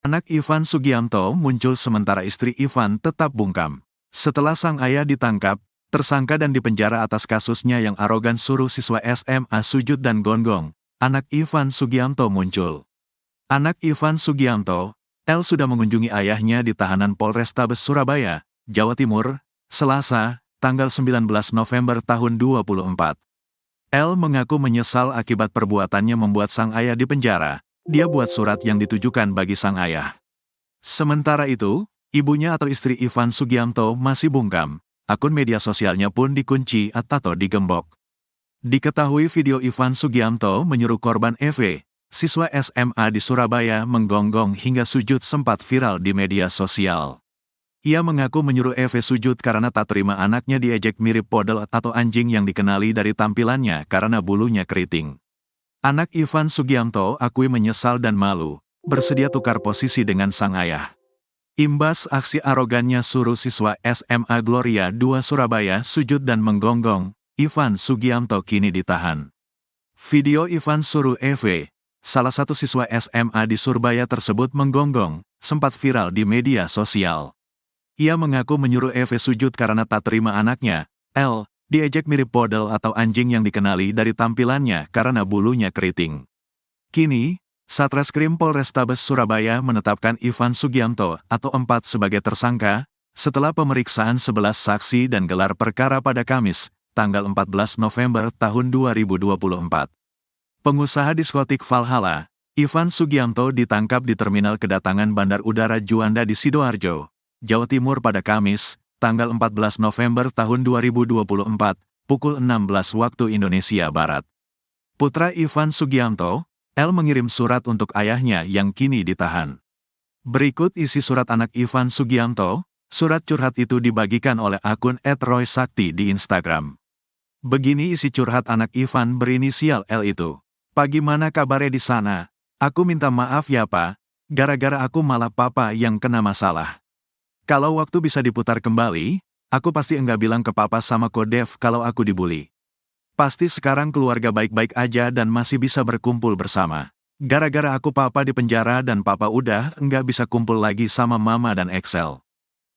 Anak Ivan Sugianto muncul sementara istri Ivan tetap bungkam. Setelah sang ayah ditangkap, tersangka dan dipenjara atas kasusnya yang arogan suruh siswa SMA sujud dan gonggong, anak Ivan Sugianto muncul. Anak Ivan Sugianto, L sudah mengunjungi ayahnya di tahanan Polrestabes Surabaya, Jawa Timur, Selasa, tanggal 19 November tahun 2024. L mengaku menyesal akibat perbuatannya membuat sang ayah dipenjara. Dia buat surat yang ditujukan bagi sang ayah. Sementara itu, ibunya atau istri Ivan Sugianto masih bungkam. Akun media sosialnya pun dikunci atau digembok. Diketahui video Ivan Sugianto menyuruh korban EV, siswa SMA di Surabaya menggonggong hingga sujud sempat viral di media sosial. Ia mengaku menyuruh EV sujud karena tak terima anaknya diejek mirip podel atau anjing yang dikenali dari tampilannya karena bulunya keriting. Anak Ivan Sugianto akui menyesal dan malu, bersedia tukar posisi dengan sang ayah. Imbas aksi arogannya suruh siswa SMA Gloria 2 Surabaya sujud dan menggonggong, Ivan Sugianto kini ditahan. Video Ivan suruh EV, salah satu siswa SMA di Surabaya tersebut menggonggong, sempat viral di media sosial. Ia mengaku menyuruh EV sujud karena tak terima anaknya, L, diejek mirip podel atau anjing yang dikenali dari tampilannya karena bulunya keriting. Kini, Satreskrim Polrestabes Surabaya menetapkan Ivan Sugianto atau 4 sebagai tersangka, setelah pemeriksaan 11 saksi dan gelar perkara pada Kamis, tanggal 14 November tahun 2024. Pengusaha diskotik Valhalla, Ivan Sugianto ditangkap di Terminal Kedatangan Bandar Udara Juanda di Sidoarjo, Jawa Timur pada Kamis, tanggal 14 November tahun 2024, pukul 16 waktu Indonesia Barat. Putra Ivan Sugianto, L mengirim surat untuk ayahnya yang kini ditahan. Berikut isi surat anak Ivan Sugianto. Surat curhat itu dibagikan oleh akun @roysakti di Instagram. Begini isi curhat anak Ivan berinisial L itu. "Pagi, mana kabarnya di sana? Aku minta maaf ya Pak, gara-gara aku malah Papa yang kena masalah. Kalau waktu bisa diputar kembali, aku pasti enggak bilang ke Papa sama Ko Dev kalau aku dibully. Pasti sekarang keluarga baik-baik aja dan masih bisa berkumpul bersama. Gara-gara aku Papa di penjara dan Papa udah enggak bisa kumpul lagi sama Mama dan Excel.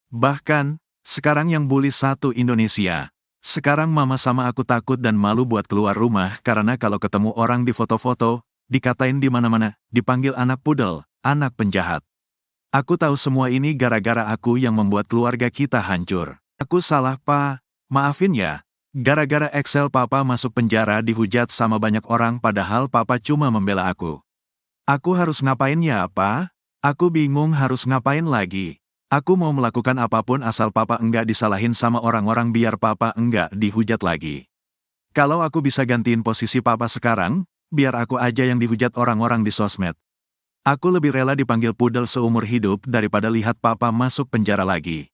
Bahkan, sekarang yang bully satu Indonesia. Sekarang Mama sama aku takut dan malu buat keluar rumah karena kalau ketemu orang di foto-foto, dikatain di mana-mana, dipanggil anak pudel, anak penjahat. Aku tahu semua ini gara-gara aku yang membuat keluarga kita hancur. Aku salah Pa, maafin ya. Gara-gara Excel Papa masuk penjara dihujat sama banyak orang padahal Papa cuma membela aku. Aku harus ngapain ya Pa? Aku bingung harus ngapain lagi. Aku mau melakukan apapun asal Papa enggak disalahin sama orang-orang biar Papa enggak dihujat lagi. Kalau aku bisa gantiin posisi Papa sekarang, biar aku aja yang dihujat orang-orang di sosmed. Aku lebih rela dipanggil pudel seumur hidup daripada lihat Papa masuk penjara lagi.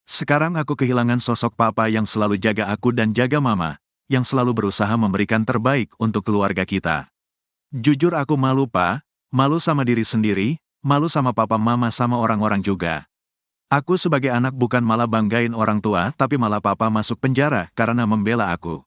Sekarang aku kehilangan sosok Papa yang selalu jaga aku dan jaga Mama, yang selalu berusaha memberikan terbaik untuk keluarga kita. Jujur aku malu Pa, malu sama diri sendiri, malu sama Papa Mama sama orang-orang juga. Aku sebagai anak bukan malah banggain orang tua tapi malah Papa masuk penjara karena membela aku.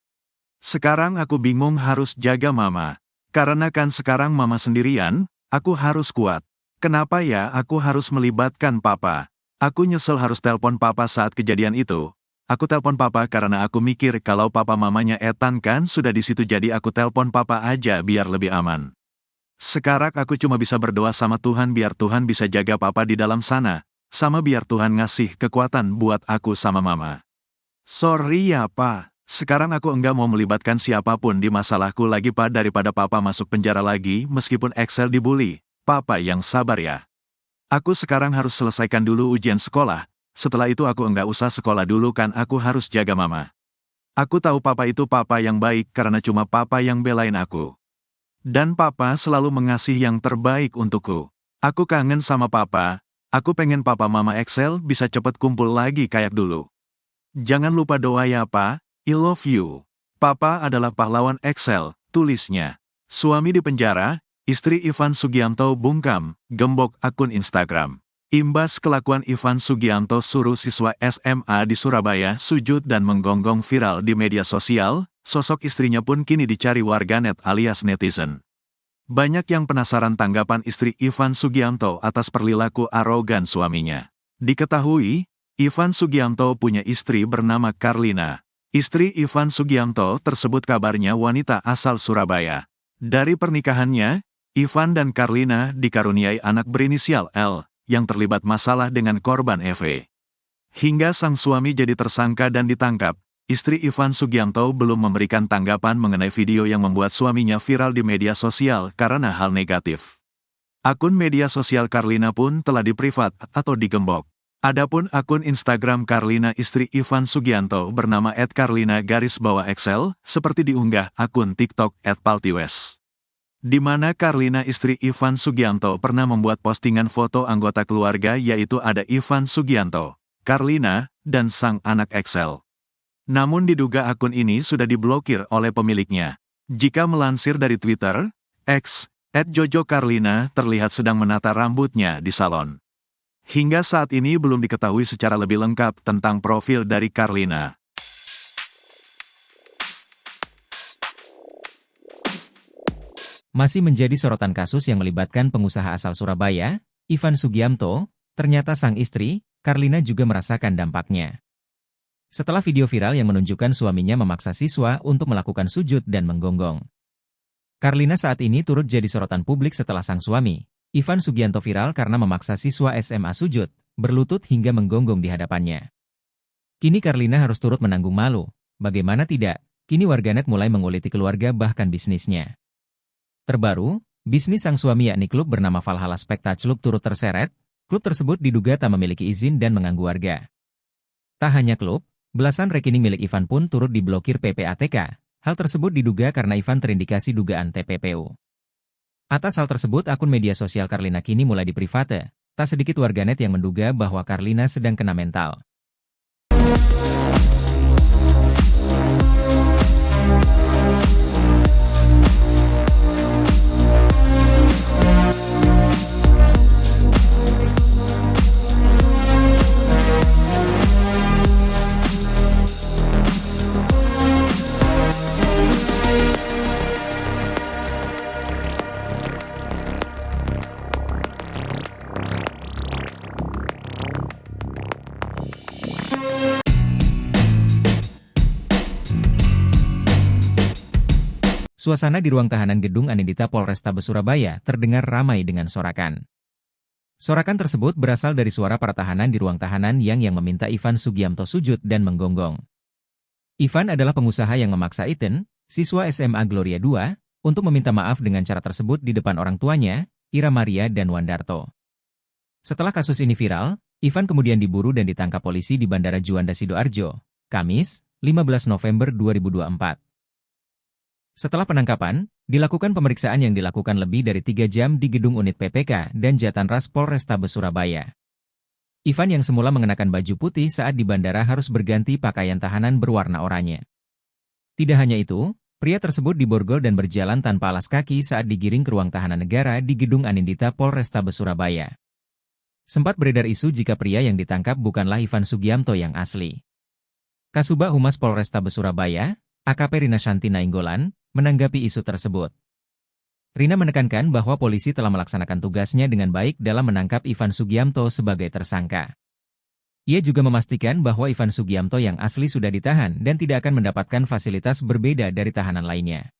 Sekarang aku bingung harus jaga Mama. Karena kan sekarang Mama sendirian, aku harus kuat. Kenapa ya aku harus melibatkan Papa? Aku nyesel harus telepon Papa saat kejadian itu. Aku telepon Papa karena aku mikir kalau Papa Mamanya Ethan kan sudah di situ jadi aku telepon Papa aja biar lebih aman. Sekarang aku cuma bisa berdoa sama Tuhan biar Tuhan bisa jaga Papa di dalam sana, sama biar Tuhan ngasih kekuatan buat aku sama Mama. Sorry ya Pa, sekarang aku enggak mau melibatkan siapapun di masalahku lagi Pa daripada Papa masuk penjara lagi meskipun Excel dibully. Papa yang sabar ya. Aku sekarang harus selesaikan dulu ujian sekolah, setelah itu aku enggak usah sekolah dulu kan aku harus jaga Mama. Aku tahu Papa itu Papa yang baik karena cuma Papa yang belain aku. Dan Papa selalu mengasih yang terbaik untukku. Aku kangen sama Papa, aku pengen Papa Mama Excel bisa cepet kumpul lagi kayak dulu. Jangan lupa doa ya Pa, I love you. Papa adalah pahlawan Excel, tulisnya. Suami di penjara, istri Ivan Sugianto bungkam, gembok akun Instagram. Imbas kelakuan Ivan Sugianto suruh siswa SMA di Surabaya sujud dan menggonggong viral di media sosial, sosok istrinya pun kini dicari warganet alias netizen. Banyak yang penasaran tanggapan istri Ivan Sugianto atas perilaku arogan suaminya. Diketahui, Ivan Sugianto punya istri bernama Carlina. Istri Ivan Sugianto tersebut kabarnya wanita asal Surabaya. Dari pernikahannya, Ivan dan Carlina dikaruniai anak berinisial L, yang terlibat masalah dengan korban EV. Hingga sang suami jadi tersangka dan ditangkap, istri Ivan Sugianto belum memberikan tanggapan mengenai video yang membuat suaminya viral di media sosial karena hal negatif. Akun media sosial Carlina pun telah diprivat atau digembok. Adapun akun Instagram Carlina istri Ivan Sugianto bernama @carlina_xl seperti diunggah akun TikTok @paltiwes. Di mana Carlina istri Ivan Sugianto pernah membuat postingan foto anggota keluarga yaitu ada Ivan Sugianto, Carlina, dan sang anak XL. Namun diduga akun ini sudah diblokir oleh pemiliknya. Jika melansir dari Twitter, X, @Jojo Carlina terlihat sedang menata rambutnya di salon. Hingga saat ini belum diketahui secara lebih lengkap tentang profil dari Carlina. Masih menjadi sorotan kasus yang melibatkan pengusaha asal Surabaya, Ivan Sugianto, ternyata sang istri, Carlina juga merasakan dampaknya. Setelah video viral yang menunjukkan suaminya memaksa siswa untuk melakukan sujud dan menggonggong. Carlina saat ini turut jadi sorotan publik setelah sang suami, Ivan Sugianto viral karena memaksa siswa SMA sujud, berlutut hingga menggonggong di hadapannya. Kini Carlina harus turut menanggung malu. Bagaimana tidak, kini warganet mulai menguliti keluarga bahkan bisnisnya. Terbaru, bisnis sang suami yakni klub bernama Valhalla Spectacle Club turut terseret. Klub tersebut diduga tak memiliki izin dan mengganggu warga. Tak hanya klub, belasan rekening milik Ivan pun turut diblokir PPATK. Hal tersebut diduga karena Ivan terindikasi dugaan TPPU. Atas hal tersebut akun media sosial Carlina kini mulai diprivate. Tak sedikit warganet yang menduga bahwa Carlina sedang kena mental. Suasana di ruang tahanan Gedung Anindita Polrestabes Surabaya terdengar ramai dengan sorakan. Sorakan tersebut berasal dari suara para tahanan di ruang tahanan yang meminta Ivan Sugianto sujud dan menggonggong. Ivan adalah pengusaha yang memaksa Iten, siswa SMA Gloria II, untuk meminta maaf dengan cara tersebut di depan orang tuanya, Ira Maria dan Wandarto. Setelah kasus ini viral, Ivan kemudian diburu dan ditangkap polisi di Bandara Juanda Sidoarjo, Kamis, 15 November 2024. Setelah penangkapan, dilakukan pemeriksaan yang dilakukan lebih dari 3 jam di gedung unit PPK dan Jatanras Polrestabes Surabaya. Ivan yang semula mengenakan baju putih saat di bandara harus berganti pakaian tahanan berwarna oranye. Tidak hanya itu, pria tersebut diborgol dan berjalan tanpa alas kaki saat digiring ke ruang tahanan negara di gedung Anindita Polrestabes Surabaya. Sempat beredar isu jika pria yang ditangkap bukanlah Ivan Sugianto yang asli. Kasubag Humas Polrestabes Surabaya, AKP Rina Shanti Nainggolan, menanggapi isu tersebut. Rina menekankan bahwa polisi telah melaksanakan tugasnya dengan baik dalam menangkap Ivan Sugianto sebagai tersangka. Ia juga memastikan bahwa Ivan Sugianto yang asli sudah ditahan dan tidak akan mendapatkan fasilitas berbeda dari tahanan lainnya.